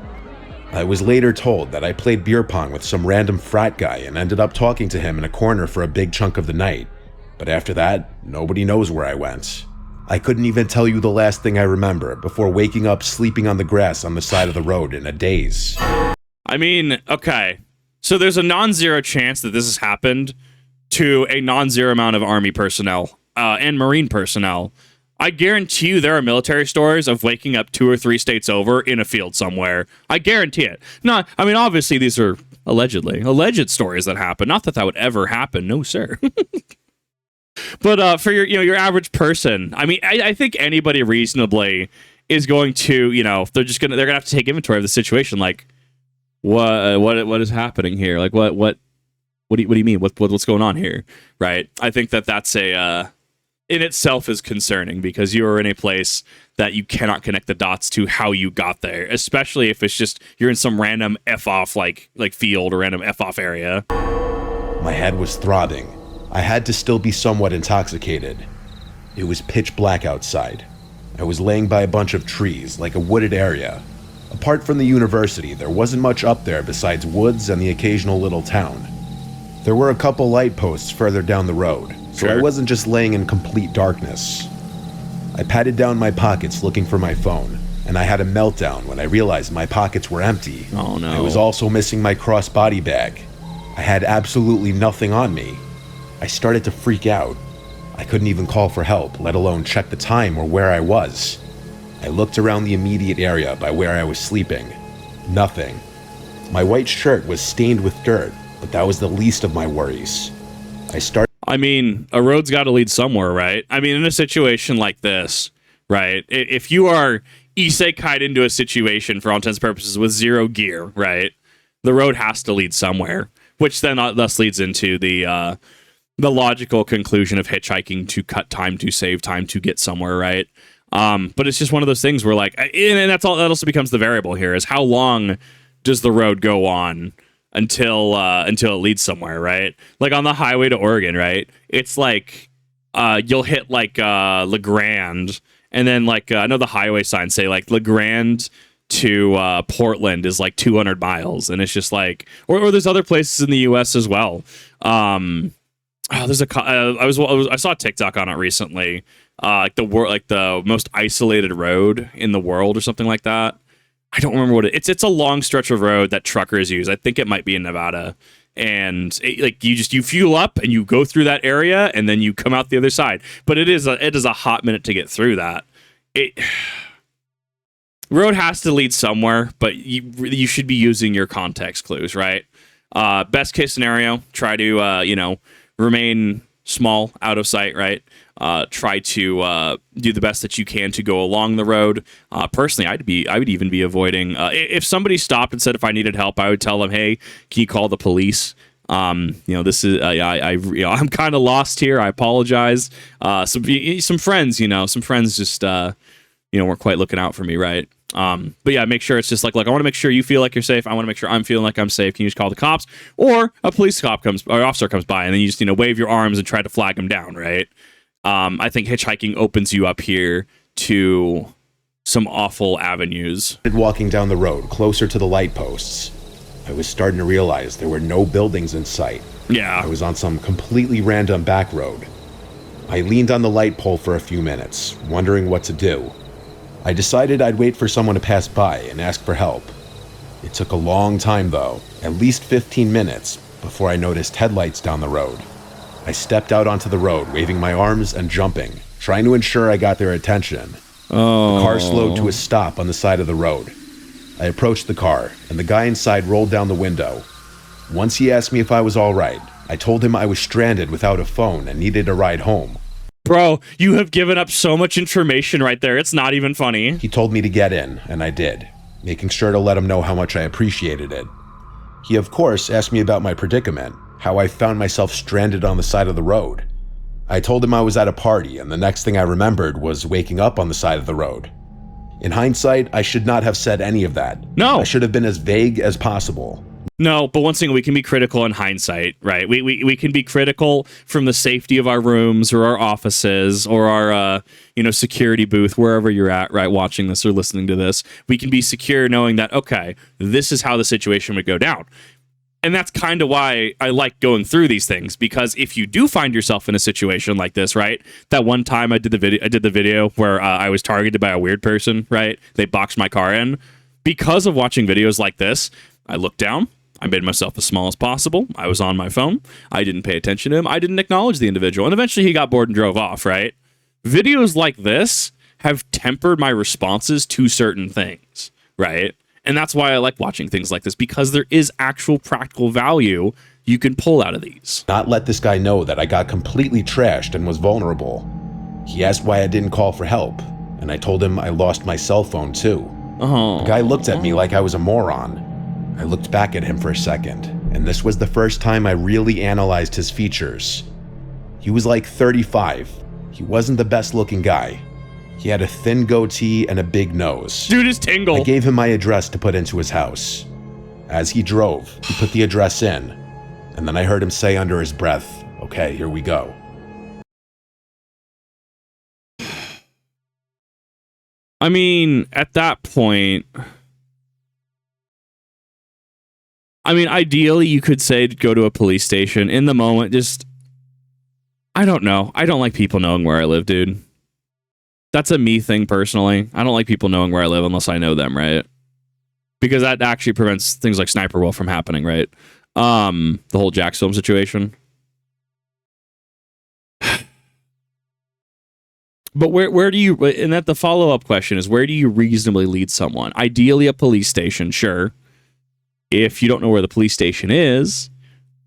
I was later told that I played beer pong with some random frat guy and ended up talking to him in a corner for a big chunk of the night. But after that, nobody knows where I went. I couldn't even tell you the last thing I remember before waking up sleeping on the grass on the side of the road in a daze. I mean, okay. So there's a non-zero chance that this has happened to a non-zero amount of Army personnel and Marine personnel. I guarantee you there are military stories of waking up 2 or 3 states over in a field somewhere. I guarantee it. No, I mean, obviously these are alleged stories that happen. Not that that would ever happen. No, sir. But for your average person, I mean, I think anybody reasonably is going to, they're gonna have to take inventory of the situation. Like, what is happening here? Like, what do you mean? What's going on here? Right? I think that's in itself is concerning because you are in a place that you cannot connect the dots to how you got there, especially if it's just you're in some random F off like field or random F off area. My head was throbbing. I had to still be somewhat intoxicated. It was pitch black outside. I was laying by a bunch of trees, like a wooded area. Apart from the university, there wasn't much up there besides woods and the occasional little town. There were a couple light posts further down the road, so I wasn't just laying in complete darkness. I patted down my pockets looking for my phone, and I had a meltdown when I realized my pockets were empty. Oh no. I was also missing my crossbody bag. I had absolutely nothing on me. I started to freak out. I couldn't even call for help, let alone check the time or where I was. I looked around the immediate area by where I was sleeping. Nothing. My white shirt was stained with dirt, but that was the least of my worries. I mean, a road's got to lead somewhere, right? I mean, in a situation like this, right? If you are isekai'd into a situation for all intents and purposes with 0 gear, right? The road has to lead somewhere, which then thus leads into the logical conclusion of hitchhiking to cut time, to save time, to get somewhere, right? But it's just one of those things where, like, and that's all. That also becomes the variable here: is how long does the road go on until it leads somewhere, right? Like on the highway to Oregon, right? It's like you'll hit like LeGrand, and then like I know the highway signs say like LeGrand to Portland is like 200 miles, and it's just like, or there's other places in the U.S. as well. There's I saw a TikTok on it recently, like the most isolated road in the world or something like that. I don't remember what it's a long stretch of road that truckers use. I think it might be in Nevada, and you fuel up and you go through that area and then you come out the other side. But it is a hot minute to get through that. Road has to lead somewhere, but you should be using your context clues, right? Best case scenario, try to remain small, out of sight, right? Try to do the best that you can to go along the road. Personally, I would even be avoiding. If somebody stopped and said if I needed help, I would tell them, "Hey, can you call the police? This is I'm kind of lost here. I apologize." Some friends just weren't quite looking out for me, right? But yeah, make sure it's just like, I want to make sure you feel like you're safe. I want to make sure I'm feeling like I'm safe. Can you just call the cops, or a police officer comes by, and then you just wave your arms and try to flag them down, right? I think hitchhiking opens you up here to some awful avenues. Walking down the road closer to the light posts, I was starting to realize there were no buildings in sight. Yeah, I was on some completely random back road. I leaned on the light pole for a few minutes, wondering what to do. I decided I'd wait for someone to pass by and ask for help. It took a long time though, at least 15 minutes, before I noticed headlights down the road. I stepped out onto the road, waving my arms and jumping, trying to ensure I got their attention. Oh. The car slowed to a stop on the side of the road. I approached the car, and the guy inside rolled down the window. Once he asked me if I was all right, I told him I was stranded without a phone and needed a ride home. Bro, you have given up so much information right there. It's not even funny. He told me to get in, and I did, making sure to let him know how much I appreciated it. He, of course, asked me about my predicament, how I found myself stranded on the side of the road. I told him I was at a party, and the next thing I remembered was waking up on the side of the road. In hindsight, I should not have said any of that. No. I should have been as vague as possible. No, but once again, we can be critical in hindsight, right? We can be critical from the safety of our rooms or our offices or our, security booth, wherever you're at, right, watching this or listening to this. We can be secure knowing that, okay, this is how the situation would go down. And that's kind of why I like going through these things, because if you do find yourself in a situation like this, right? That one time I did the video where I was targeted by a weird person, right? They boxed my car in. Because of watching videos like this, I looked down. I made myself as small as possible. I was on my phone. I didn't pay attention to him. I didn't acknowledge the individual. And eventually he got bored and drove off, right? Videos like this have tempered my responses to certain things, right? And that's why I like watching things like this, because there is actual practical value you can pull out of these. Not let this guy know that I got completely trashed and was vulnerable. He asked why I didn't call for help, and I told him I lost my cell phone too. The guy looked at me like I was a moron. I looked back at him for a second, and this was the first time I really analyzed his features. He was like 35. He wasn't the best looking guy. He had a thin goatee and a big nose. Dude is tingle. I gave him my address to put into his house. As he drove, he put the address in, and then I heard him say under his breath, "Okay, here we go." I mean, at that point, ideally you could say to go to a police station. In the moment, just, I don't know. I don't like people knowing where I live, dude. That's a me thing personally. I don't like people knowing where I live unless I know them, right? Because that actually prevents things like Sniper Wolf from happening, right? The whole Jack's film situation. But where do you, and that the follow-up question is, where do you reasonably lead someone? Ideally a police station, sure. If you don't know where the police station is,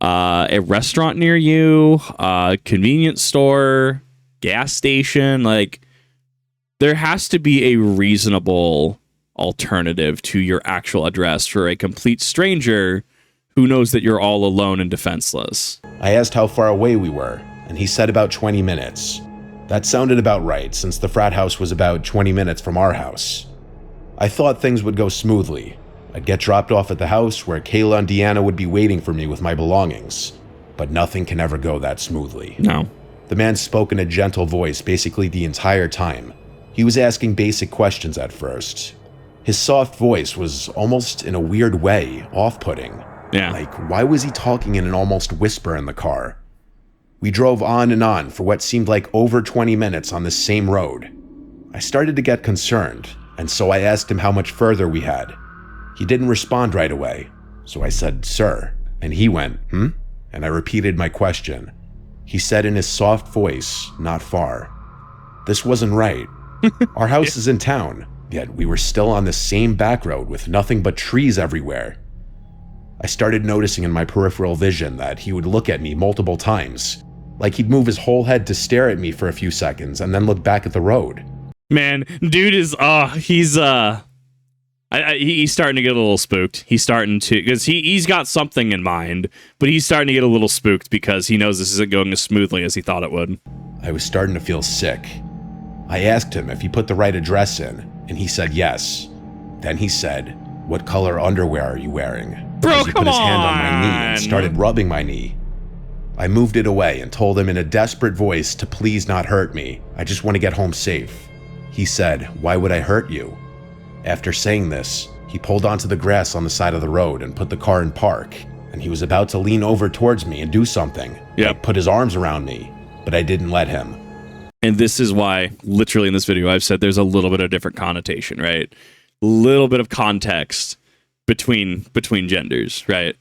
a restaurant near you, a convenience store, gas station, like, there has to be a reasonable alternative to your actual address for a complete stranger who knows that you're all alone and defenseless. I asked how far away we were, and he said about 20 minutes. That sounded about right, since the frat house was about 20 minutes from our house. I thought things would go smoothly. I'd get dropped off at the house where Kayla and Deanna would be waiting for me with my belongings. But nothing can ever go that smoothly. No. The man spoke in a gentle voice basically the entire time. He was asking basic questions at first. His soft voice was almost, in a weird way, off-putting. Yeah. Like, why was he talking in an almost whisper in the car? We drove on and on for what seemed like over 20 minutes on the same road. I started to get concerned, and so I asked him how much further we had. He didn't respond right away, so I said, "Sir," and he went, "Hmm?" And I repeated my question. He said in his soft voice, "Not far." This wasn't right. Our house is in town, yet we were still on the same back road with nothing but trees everywhere. I started noticing in my peripheral vision that he would look at me multiple times, like he'd move his whole head to stare at me for a few seconds and then look back at the road. Man, dude is, he's starting to get a little spooked. He's starting to, because he's got something in mind, but he's starting to get a little spooked because he knows this isn't going as smoothly as he thought it would. I was starting to feel sick. I asked him if he put the right address in, and he said yes. Then he said, "What color underwear are you wearing?" Bro, As he come put his hand on my knee on. and started rubbing my knee. I moved it away and told him in a desperate voice to please not hurt me. I just want to get home safe. He said, "Why would I hurt you?" After saying this, he pulled onto the grass on the side of the road and put the car in park, and he was about to lean over towards me and do something. Yep. Like put his arms around me, but I didn't let him. And this is why, literally in this video, I've said there's a little bit of different connotation, right? A little bit of context between genders, right?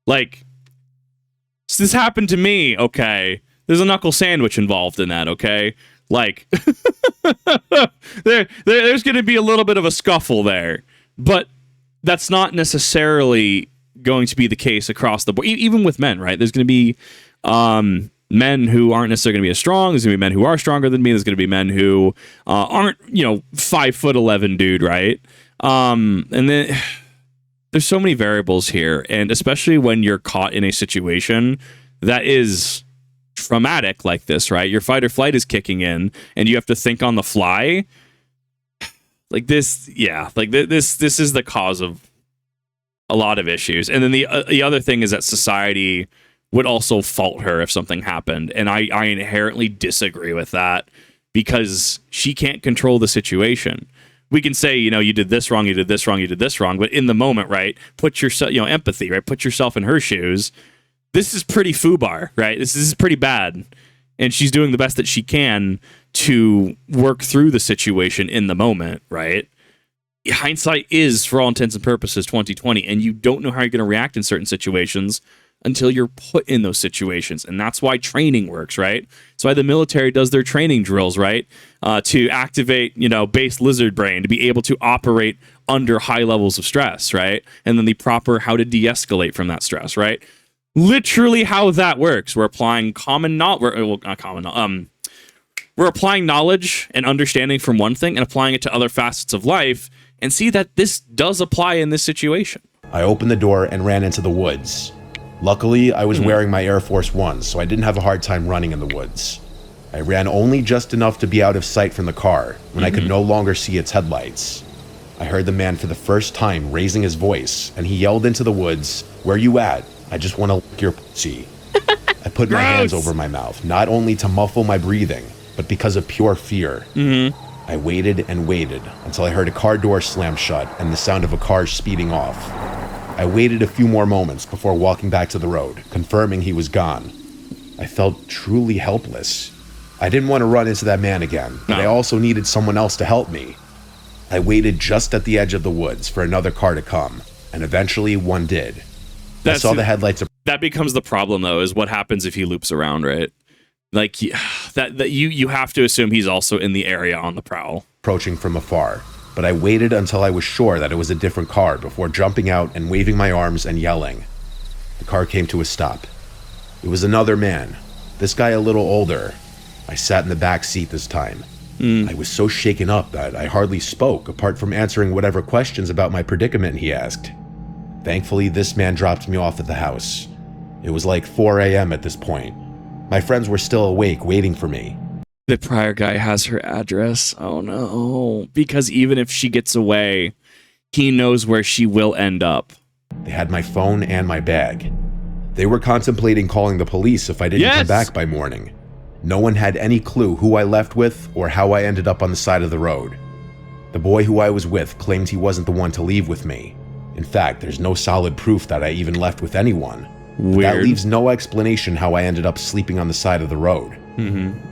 Like, so this happened to me, okay? There's a knuckle sandwich involved in that, okay? Like, there's going to be a little bit of a scuffle there, but that's not necessarily going to be the case across the board, even with men, right? There's going to be men who aren't necessarily going to be as strong. There's going to be men who are stronger than me. There's going to be men who aren't, 5'11" dude, right? And then there's so many variables here, and especially when you're caught in a situation that is traumatic like this, right? Your fight or flight is kicking in, and you have to think on the fly. Like this, yeah. Like this is the cause of a lot of issues. And then the other thing is that society would also fault her if something happened, and I inherently disagree with that because she can't control the situation. We can say, you did this wrong, you did this wrong, you did this wrong, but in the moment, right? Put yourself, empathy, right? Put yourself in her shoes. This is pretty foobar, right? This is pretty bad. And she's doing the best that she can to work through the situation in the moment, right? Hindsight is, for all intents and purposes, 2020, and you don't know how you're going to react in certain situations until you're put in those situations. And that's why training works, right? That's why the military does their training drills, right? To activate, base lizard brain, to be able to operate under high levels of stress, right? And then the proper how to de-escalate from that stress, right? Literally how that works. We're applying we're applying knowledge and understanding from one thing and applying it to other facets of life, and see that this does apply in this situation. I opened the door and ran into the woods. Luckily, I was wearing my Air Force Ones, so I didn't have a hard time running in the woods. I ran only just enough to be out of sight from the car when I could no longer see its headlights. I heard the man for the first time raising his voice, and he yelled into the woods, "Where you at? I just want to lick your pussy." I put my hands over my mouth, not only to muffle my breathing, but because of pure fear. I waited and waited until I heard a car door slam shut and the sound of a car speeding off. I waited a few more moments before walking back to the road, confirming he was gone. I felt truly helpless. I didn't want to run into that man again, but I also needed someone else to help me. I waited just at the edge of the woods for another car to come, and eventually one did. I saw the headlights. That becomes the problem, though, is what happens if he loops around, right? Like, that you have to assume he's also in the area on the prowl. Approaching from afar, but I waited until I was sure that it was a different car before jumping out and waving my arms and yelling. The car came to a stop. It was another man, this guy a little older. I sat in the back seat this time. I was so shaken up that I hardly spoke, apart from answering whatever questions about my predicament he asked. Thankfully, this man dropped me off at the house. It was like 4 a.m. at this point. My friends were still awake, waiting for me. The prior guy has her address. Oh no. Because even if she gets away, he knows where she will end up. They had my phone and my bag. They were contemplating calling the police if I didn't come back by morning. No one had any clue who I left with or how I ended up on the side of the road. The boy who I was with claimed he wasn't the one to leave with me. In fact, there's no solid proof that I even left with anyone. Weird. That leaves no explanation how I ended up sleeping on the side of the road.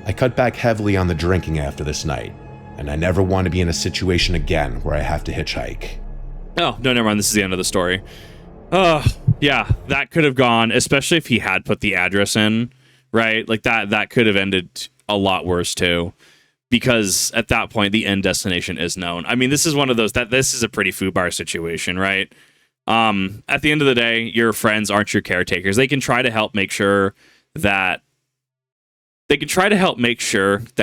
I cut back heavily on the drinking after this night, and I never want to be in a situation again where I have to hitchhike. Oh, no, never mind. This is the end of the story. Yeah, that could have gone, especially if he had put the address in, right? Like that could have ended a lot worse too, because at that point, the end destination is known. I mean, this is one of those, this is a pretty foobar situation, right? At the end of the day, your friends aren't your caretakers. They can try to help make sure that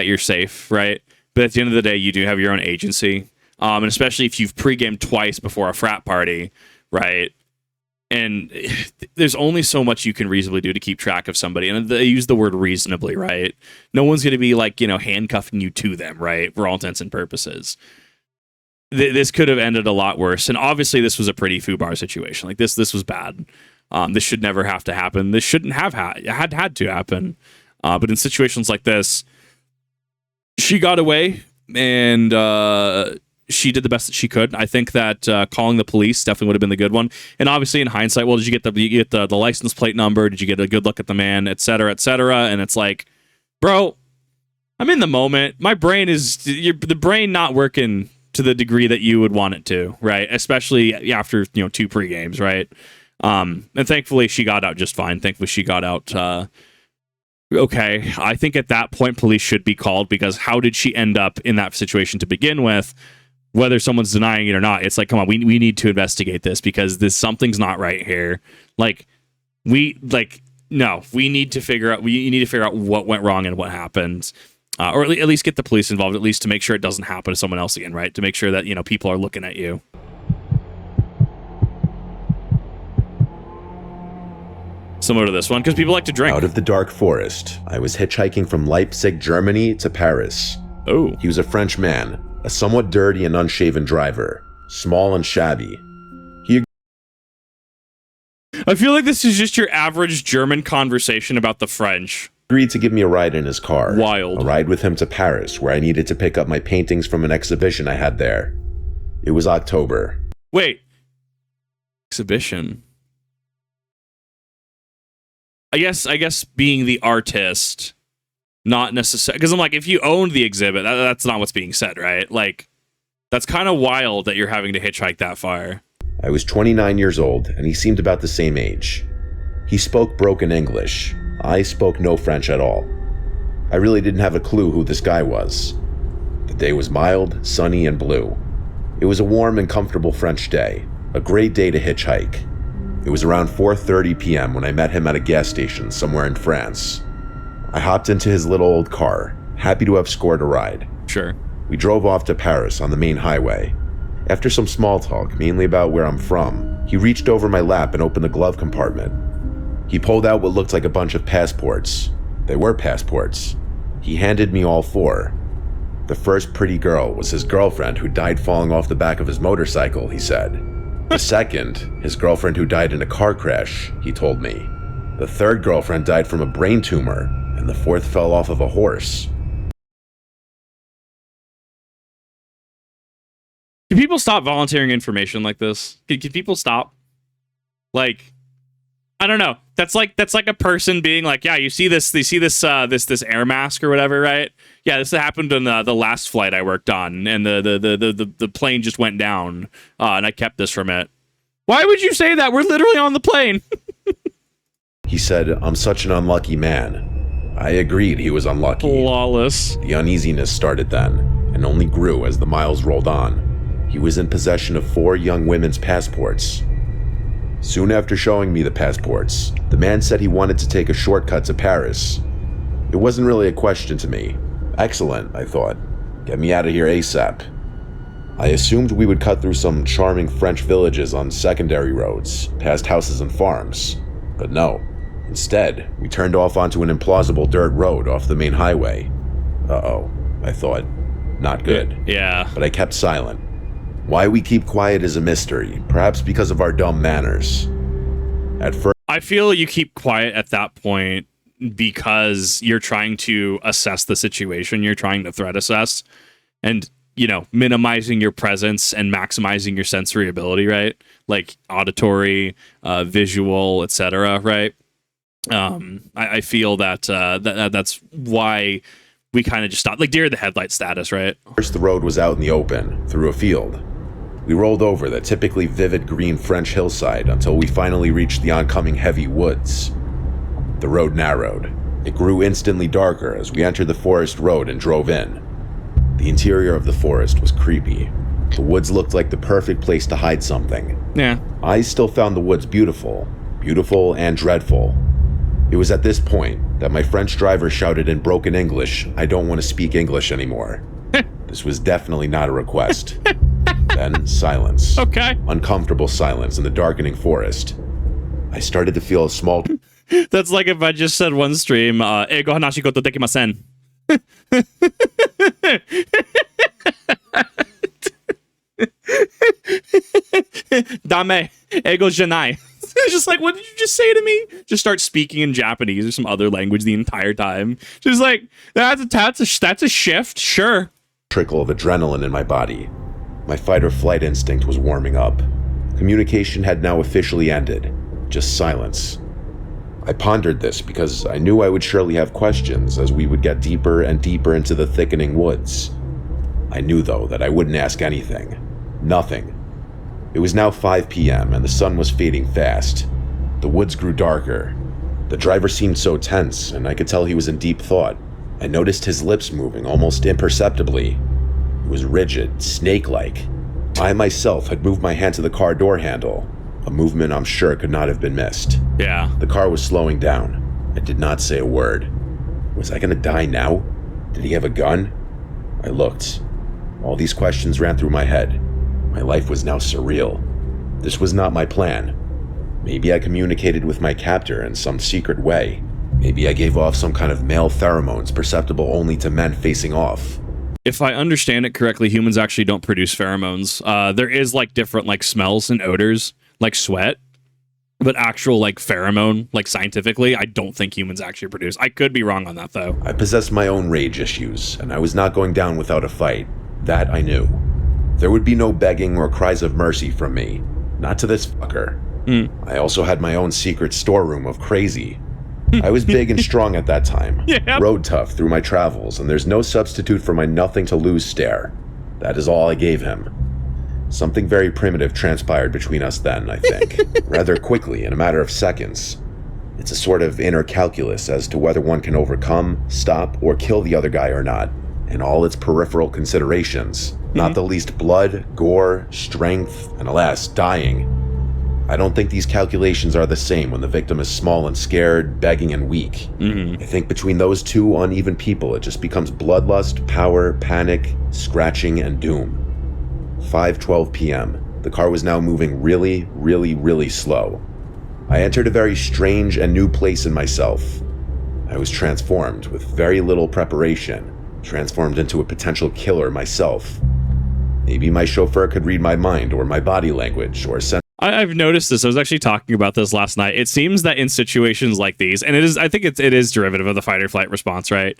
you're safe, right? But at the end of the day, you do have your own agency. And especially if you've pre-gamed twice before a frat party, right? And there's only so much you can reasonably do to keep track of somebody. And they use the word reasonably, right? No one's going to be like, handcuffing you to them, right? For all intents and purposes. This could have ended a lot worse. And obviously this was a pretty foobar situation. Like this was bad. This should never have to happen. This shouldn't have had to happen. But in situations like this, she got away and she did the best that she could. I think that calling the police definitely would have been the good one. And obviously in hindsight, well, did you get the license plate number? Did you get a good look at the man, et cetera, et cetera? And it's like, bro, I'm in the moment. My brain is the brain not working to the degree that you would want it to, right? Especially after 2 pre-games, right? And thankfully she got out just fine. Thankfully she got out okay. I think at that point police should be called, because how did she end up in that situation to begin with? Whether someone's denying it or not, it's like, come on, we need to investigate this, because something's not right here. We need to figure out what went wrong and what happened. Or at least get the police involved, at least to make sure it doesn't happen to someone else again, right? To make sure that, people are looking at you. Similar to this one, because people like to drink. Out of the dark forest, I was hitchhiking from Leipzig, Germany to Paris. Oh. He was a French man, a somewhat dirty and unshaven driver, small and shabby. I feel like this is just your average German conversation about the French. Agreed to give me a ride in his car. Wild. A ride with him to Paris, where I needed to pick up my paintings from an exhibition I had there. It was October. Wait. Exhibition. I guess being the artist, not necessarily, because I'm like, if you owned the exhibit, that's not what's being said, right? Like, that's kind of wild that you're having to hitchhike that far. I was 29 years old, and he seemed about the same age. He spoke broken English. I spoke no French at all. I really didn't have a clue who this guy was. The day was mild, sunny, and blue. It was a warm and comfortable French day, a great day to hitchhike. It was around 4:30 p.m. when I met him at a gas station somewhere in France. I hopped into his little old car, happy to have scored a ride. Sure. We drove off to Paris on the main highway. After some small talk, mainly about where I'm from, he reached over my lap and opened the glove compartment. He pulled out what looked like a bunch of passports. They were passports. He handed me all 4. The first pretty girl was his girlfriend who died falling off the back of his motorcycle, he said. The second, his girlfriend who died in a car crash, he told me. The third girlfriend died from a brain tumor, and the fourth fell off of a horse. Can people stop volunteering information like this? Can people stop? Like, I don't know. That's like a person being like, yeah, you see this air mask or whatever, right? Yeah, this happened on the last flight I worked on, and the plane just went down, and I kept this from it. Why would you say that? We're literally on the plane. He said, I'm such an unlucky man. I agreed he was unlucky. Flawless. The uneasiness started then, and only grew as the miles rolled on. He was in possession of 4 young women's passports. Soon after showing me the passports, the man said he wanted to take a shortcut to Paris. It wasn't really a question to me. Excellent, I thought. Get me out of here ASAP. I assumed we would cut through some charming French villages on secondary roads, past houses and farms. But no. Instead, we turned off onto an implausible dirt road off the main highway. Uh-oh, I thought. Not good. Yeah. But I kept silent. Why we keep quiet is a mystery, perhaps because of our dumb manners. At first, I feel you keep quiet at that point because you're trying to assess the situation, you're trying to threat assess, and, minimizing your presence and maximizing your sensory ability, right? Like auditory, visual, etc., right? I feel that that's why we kind of just stopped, like deer in the headlight status, right? First, the road was out in the open, through a field. We rolled over the typically vivid green French hillside until we finally reached the oncoming heavy woods. The road narrowed. It grew instantly darker as we entered the forest road and drove in. The interior of the forest was creepy. The woods looked like the perfect place to hide something. Yeah. I still found the woods beautiful and dreadful. It was at this point that my French driver shouted in broken English, "I don't want to speak English anymore." This was definitely not a request. Then silence. Okay. Uncomfortable silence in the darkening forest. I started to feel a small... That's like if I just said one stream, Eigo hanashi koto dekimasen. Dame. Eigo janai. It's just like, what did you just say to me? Just start speaking in Japanese or some other language the entire time. Just like, that's a shift, sure. Trickle of adrenaline in my body. My fight or flight instinct was warming up. Communication had now officially ended. Just silence. I pondered this because I knew I would surely have questions as we would get deeper and deeper into the thickening woods. I knew, though, that I wouldn't ask anything. Nothing. It was now 5 p.m. and the sun was fading fast. The woods grew darker. The driver seemed so tense, and I could tell he was in deep thought. I noticed his lips moving almost imperceptibly. It was rigid, snake-like. I myself had moved my hand to the car door handle, a movement I'm sure could not have been missed. Yeah. The car was slowing down. I did not say a word. Was I gonna die now? Did he have a gun? I looked. All these questions ran through my head. My life was now surreal. This was not my plan. Maybe I communicated with my captor in some secret way. Maybe I gave off some kind of male pheromones perceptible only to men facing off. If I understand it correctly, humans actually don't produce pheromones. There is like different like smells and odors, like sweat, but actual like pheromone, like scientifically, I don't think humans actually produce. I could be wrong on that though. I possessed my own rage issues, and I was not going down without a fight. That I knew. There would be no begging or cries of mercy from me. Not to this fucker. I also had my own secret storeroom of crazy. I was big and strong at that time. Yeah. Road tough through my travels, and there's no substitute for my nothing to lose stare. That is all I gave him. Something very primitive transpired between us then, I think. Rather quickly, in a matter of seconds. It's a sort of inner calculus as to whether one can overcome, stop, or kill the other guy or not, and all its peripheral considerations. Not the least blood, gore, strength, and alas, dying. I don't think these calculations are the same when the victim is small and scared, begging and weak. I think between those two uneven people, it just becomes bloodlust, power, panic, scratching, and doom. 5:12 p.m. The car was now moving really, really, really slow. I entered a very strange and new place in myself. I was transformed with very little preparation, transformed into a potential killer myself. Maybe my chauffeur could read my mind or my body language or sense. I've noticed this. I was actually talking about this last night. It seems that in situations like these, and I think it is derivative of the fight or flight response, right?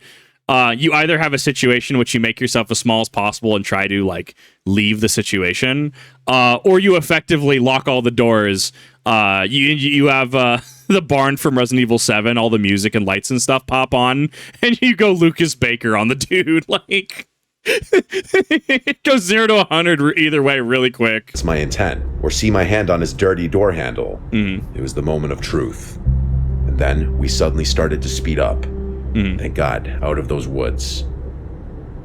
You either have a situation in which you make yourself as small as possible and try to like leave the situation, or you effectively lock all the doors. You have the barn from Resident Evil 7, all the music and lights and stuff pop on, and you go Lucas Baker on the dude. Like, it goes 0 to 100 either way really quick. It's my intent, or see my hand on his dirty door handle. It was the moment of truth. And then we suddenly started to speed up. Thank God, out of those woods.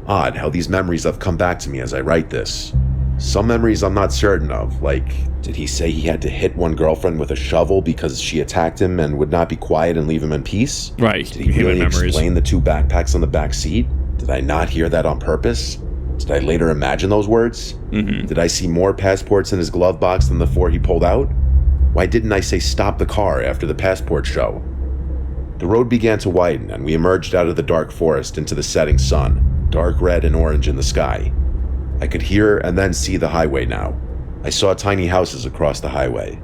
Odd how these memories have come back to me as I write this. Some memories I'm not certain of, like, did he say he had to hit one girlfriend with a shovel because she attacked him and would not be quiet and leave him in peace? Right. Did he really explain the 2 backpacks on the back seat? Did I not hear that on purpose? Did I later imagine those words? Did I see more passports in his glove box than the 4 he pulled out? Why didn't I say stop the car after the passport show? The road began to widen, and we emerged out of the dark forest into the setting sun, dark red and orange in the sky. I could hear and then see the highway now. I saw tiny houses across the highway.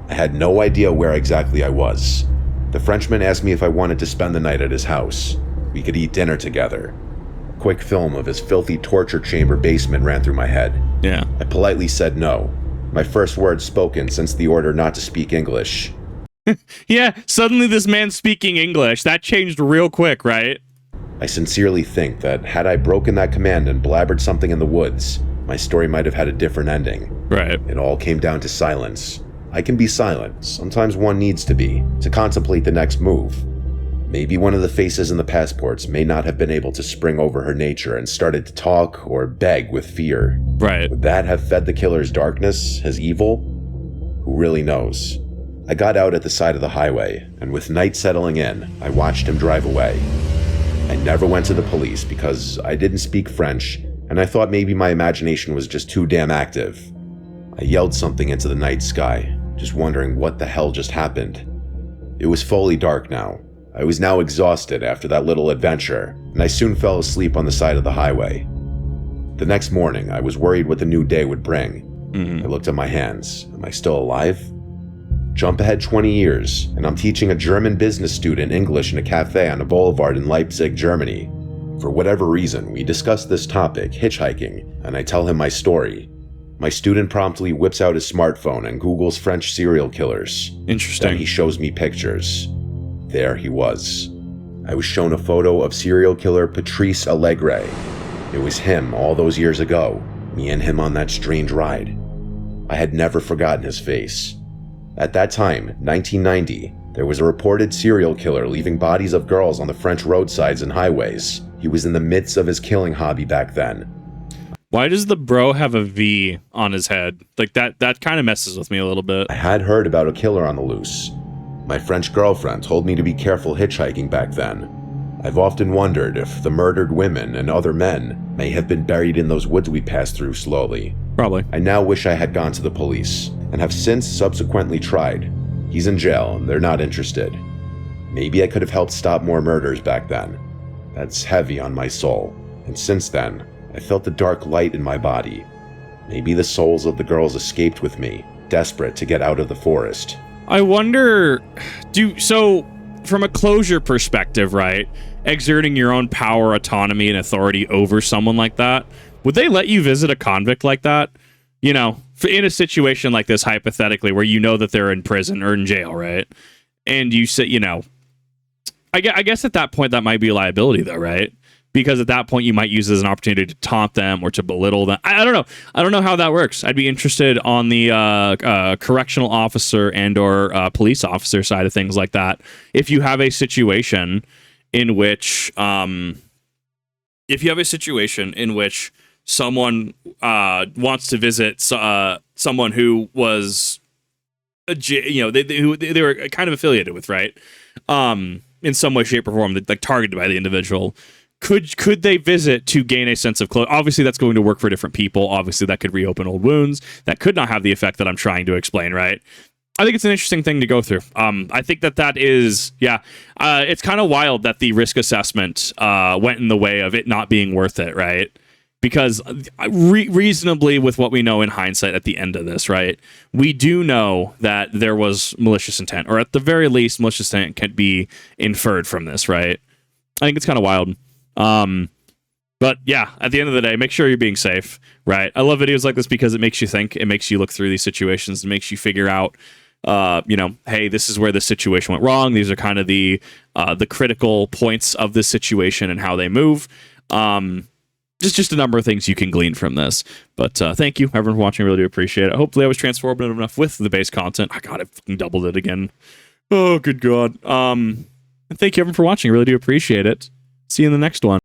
I had no idea where exactly I was. The Frenchman asked me if I wanted to spend the night at his house. We could eat dinner together. A quick film of his filthy torture chamber basement ran through my head. Yeah. I politely said no. My first words spoken since the order not to speak English. Yeah, suddenly this man's speaking English. That changed real quick, right? I sincerely think that had I broken that command and blabbered something in the woods, my story might have had a different ending. Right. It all came down to silence. I can be silent. Sometimes one needs to be, to contemplate the next move. Maybe one of the faces in the passports may not have been able to spring over her nature and started to talk or beg with fear. Right. Would that have fed the killer's darkness, his evil? Who really knows? I got out at the side of the highway, and with night settling in, I watched him drive away. I never went to the police because I didn't speak French, and I thought maybe my imagination was just too damn active. I yelled something into the night sky, just wondering what the hell just happened. It was fully dark now. I was now exhausted after that little adventure, and I soon fell asleep on the side of the highway. The next morning, I was worried what the new day would bring. I looked at my hands. Am I still alive? Jump ahead 20 years, and I'm teaching a German business student English in a cafe on a boulevard in Leipzig, Germany. For whatever reason, we discuss this topic, hitchhiking, and I tell him my story. My student promptly whips out his smartphone and Googles French serial killers. Interesting. Then he shows me pictures. There he was. I was shown a photo of serial killer Patrice Allegre. It was him all those years ago, me and him on that strange ride. I had never forgotten his face. At that time, 1990, there was a reported serial killer leaving bodies of girls on the French roadsides and highways. He was in the midst of his killing hobby back then. Why does the bro have a V on his head? Like that kind of messes with me a little bit. I had heard about a killer on the loose. My French girlfriend told me to be careful hitchhiking back then. I've often wondered if the murdered women and other men may have been buried in those woods we passed through slowly. Probably. I now wish I had gone to the police, and have since subsequently tried. He's in jail, and they're not interested. Maybe I could have helped stop more murders back then. That's heavy on my soul, and since then, I felt the dark light in my body. Maybe the souls of the girls escaped with me, desperate to get out of the forest. I wonder, so from a closure perspective, right? Exerting your own power, autonomy, and authority over someone like that, would they let you visit a convict like that? You know, in a situation like this, hypothetically, where you know that they're in prison or in jail, right? And you say, you know, I guess at that point that might be a liability, though, right? Because at that point you might use it as an opportunity to taunt them or to belittle them. I don't know. I don't know how that works. I'd be interested on the correctional officer and or police officer side of things like that. If you have a situation in which, someone wants to visit someone who was, they were kind of affiliated with, right? In some way, shape, or form, like targeted by the individual. Could they visit to gain a sense of closure? Obviously, that's going to work for different people. Obviously, that could reopen old wounds. That could not have the effect that I'm trying to explain, right? I think it's an interesting thing to go through. I think that is, it's kind of wild that the risk assessment went in the way of it not being worth it, right? Because reasonably, with what we know in hindsight at the end of this, right, we do know that there was malicious intent, or at the very least, malicious intent can be inferred from this, right? I think it's kind of wild. But yeah, at the end of the day, make sure you're being safe, right? I love videos like this because it makes you think, it makes you look through these situations, it makes you figure out, hey, this is where this situation went wrong. These are kind of the critical points of this situation and how they move. Just a number of things you can glean from this. But thank you, everyone, for watching. I really do appreciate it. Hopefully I was transformative enough with the base content. I fucking doubled it again. Oh, good God. And thank you, everyone, for watching. I really do appreciate it. See you in the next one.